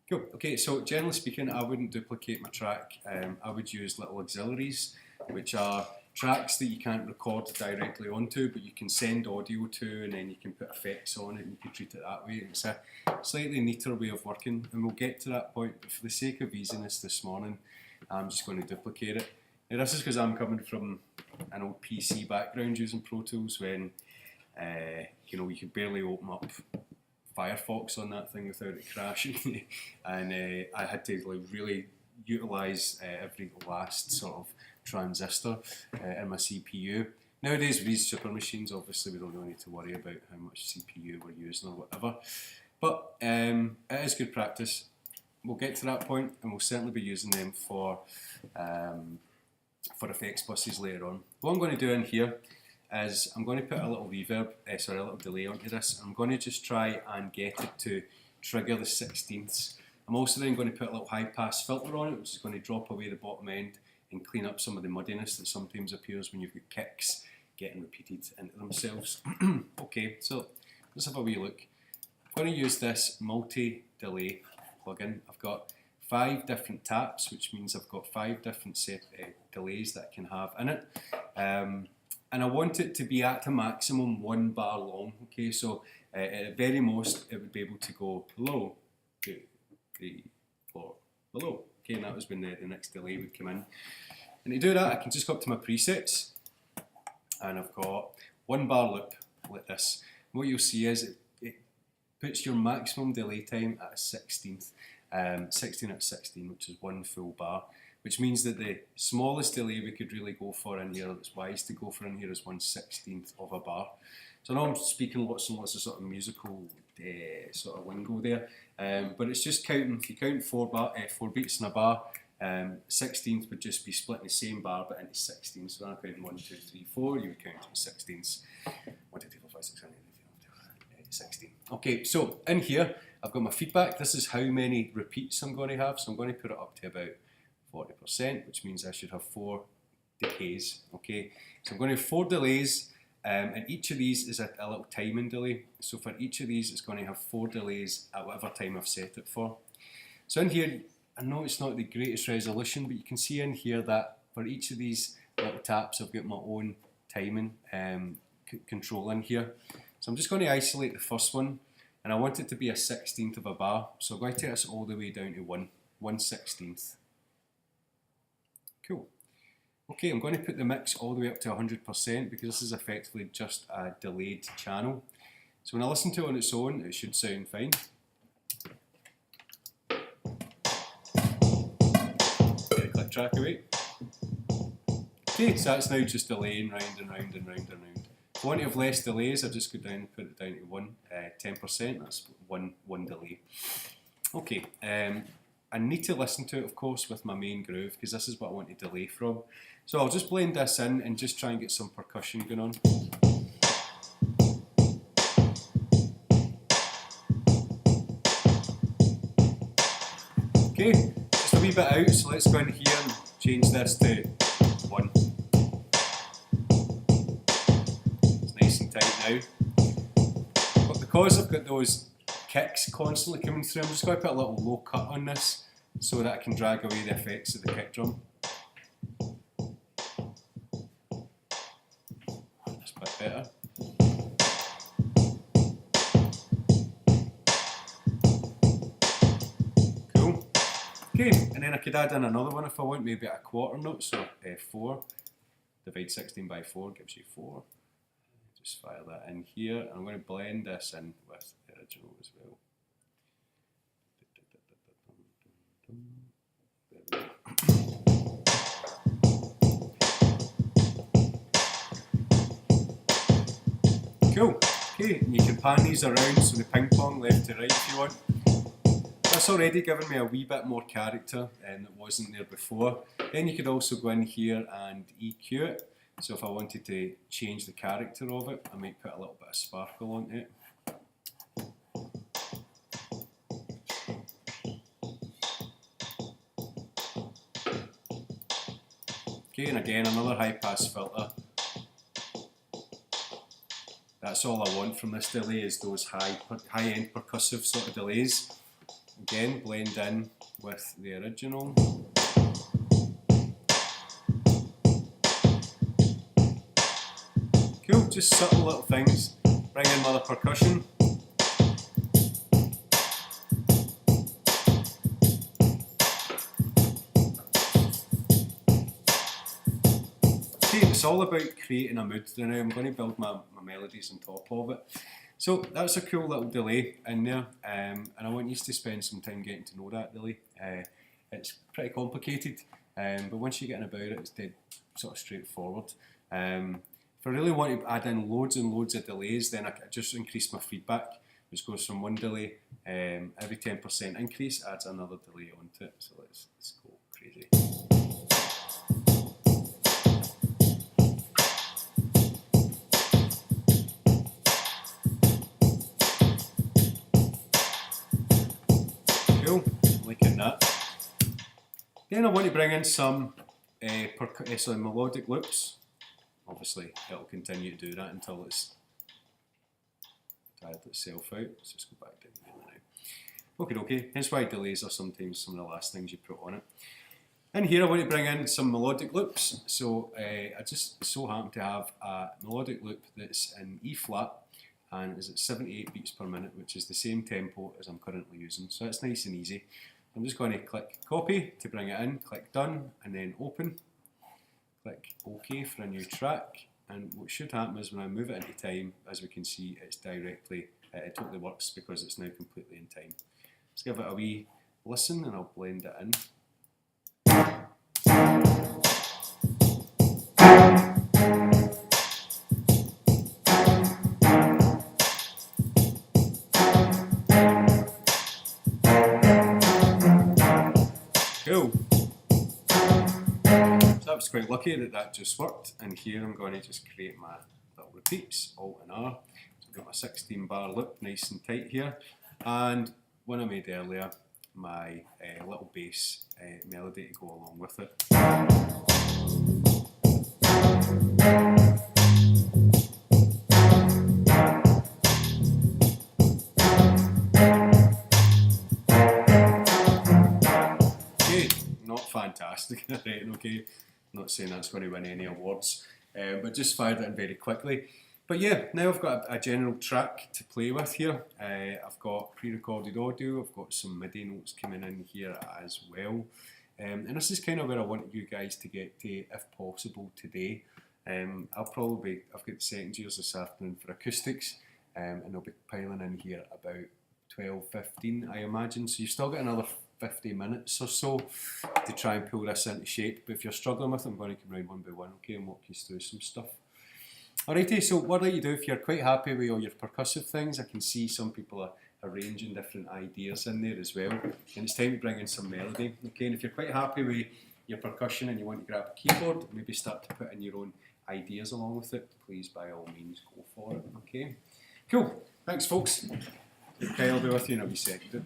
Cool. Okay, so generally speaking, I wouldn't duplicate my track. I would use little auxiliaries, which are tracks that you can't record directly onto, but you can send audio to, and then you can put effects on it, and you can treat it that way. It's a slightly neater way of working, and we'll get to that point. But for the sake of easiness this morning, I'm just going to duplicate it. Now, this is because I'm coming from an old PC background using Pro Tools when you could barely open up Firefox on that thing without it crashing, and I had to really utilise every last sort of transistor in my CPU. Nowadays with these super machines, obviously we don't really need to worry about how much CPU we're using or whatever, but it is good practice. We'll get to that point, and we'll certainly be using them for effects buses later on. What I'm going to do in here is I'm going to put a little reverb, a little delay onto this. I'm going to just try and get it to trigger the 16ths. I'm also then going to put a little high pass filter on it, which is going to drop away the bottom end and clean up some of the muddiness that sometimes appears when you've got kicks getting repeated into themselves. Okay, so let's have a wee look. I'm going to use this multi-delay plugin. I've got 5 different taps, which means I've got 5 different delays that I can have in it. And I want it to be at a maximum 1 bar long. Okay, so at very most it would be able to go low, 2, 3, 4, below. Okay, and that was when the next delay would come in. And to do that, I can just go up to my presets, and I've got 1 bar loop like this. And what you'll see is it puts your maximum delay time at a 16th, 16 at 16, which is 1 full bar. Which means that the smallest delay we could really go for in here, that's wise to go for in here, is 1/16 of a bar. So I know I'm speaking lots and lots of sort of musical sort of lingo there, but it's just counting. If you count 4 beats in a bar, 16th would just be splitting the same bar but into 16ths. So when I'm counting 1, 2, 3, 4, you would count in 16ths. 1, 2, 3, 4, 5, 6, 7, 8, 16. Okay, so in here I've got my feedback. This is how many repeats I'm going to have. So I'm going to put it up to about 40%, which means I should have 4 decays. Okay, so I'm going to have 4 delays, and each of these is a little timing delay. So for each of these, it's going to have 4 delays at whatever time I've set it for. So in here, I know it's not the greatest resolution, but you can see in here that for each of these little taps, I've got my own timing control in here. So I'm just going to isolate the first one, and I want it to be a 16th of a bar. So I'm going to take this all the way down to 1/16. Cool. Okay, I'm going to put the mix all the way up to 100% because this is effectively just a delayed channel. So when I listen to it on its own, it should sound fine. Get the click track away. Okay, so that's now just delaying round and round and round and round. If I want to have less delays, I just go down and put it down to 10%. That's one delay. Okay. I need to listen to it, of course, with my main groove because this is what I want to delay from. So I'll just blend this in and just try and get some percussion going on. Okay, just a wee bit out, so let's go in here and change this to 1. It's nice and tight now. But because I've got those kicks constantly coming through, I'm just going to put a little low cut on this so that I can drag away the effects of the kick drum. That's a bit better. Cool. Okay, and then I could add in another one if I want, maybe at a quarter note, so 4. Divide 16 by 4 gives you 4. Just fire that in here, and I'm going to blend this in with the original as well. Cool. Okay, and you can pan these around so they ping pong left to right if you want. That's already given me a wee bit more character that wasn't there before. Then you could also go in here and EQ it. So if I wanted to change the character of it, I might put a little bit of sparkle onto it. Okay, and again another high pass filter. That's all I want from this delay, is those high-end percussive sort of delays. again blend in with the original. Cool, just subtle little things. Bring in other percussion. It's all about creating a mood. Now I'm going to build my melodies on top of it. So that's a cool little delay in there, and I want you to spend some time getting to know that delay. It's pretty complicated, but once you get in about it, it's dead sort of straightforward. If I really want to add in loads and loads of delays, then I just increase my feedback, which goes from one delay, every 10% increase adds another delay onto it. So let's go crazy. Cool, liking that. Then I want to bring in some melodic loops. Obviously, it'll continue to do that until it's tired itself out. Let's just go back down here now. Okay. Hence why delays are sometimes some of the last things you put on it. In here, I want to bring in some melodic loops. So I just so happen to have a melodic loop that's in E flat and is at 78 beats per minute, which is the same tempo as I'm currently using. So that's nice and easy. I'm just going to click copy to bring it in, click done, and then open. Click OK for a new track, and what should happen is when I move it into time, as we can see, it's directly, it totally works because it's now completely in time. Let's give it a wee listen and I'll blend it in. Cool. So I was quite lucky that just worked, and here I'm going to just create my little repeats, Alt and R. So I've got my 16 bar loop nice and tight here, and one I made earlier, my little bass melody to go along with it. Okay, not fantastic, right, okay. I'm not saying that's going to win any awards, but just fired it in very quickly. But yeah, now I've got a general track to play with here. I've got pre-recorded audio, I've got some MIDI notes coming in here as well. And this is kind of where I want you guys to get to, if possible, today. I've got the second years this afternoon for acoustics, and I'll be piling in here about 12-15, I imagine. So you've still got another 50 minutes or so to try and pull this into shape. But if you're struggling with it, I'm going to come round one by one, okay, and walk you through some stuff. Alrighty, so what I'd like you to do, if you're quite happy with all your percussive things, I can see some people are arranging different ideas in there as well, and it's time to bring in some melody, okay, and if you're quite happy with your percussion and you want to grab a keyboard, maybe start to put in your own ideas along with it, please by all means go for it, okay. Cool, thanks folks. Okay, I'll be with you in a wee second.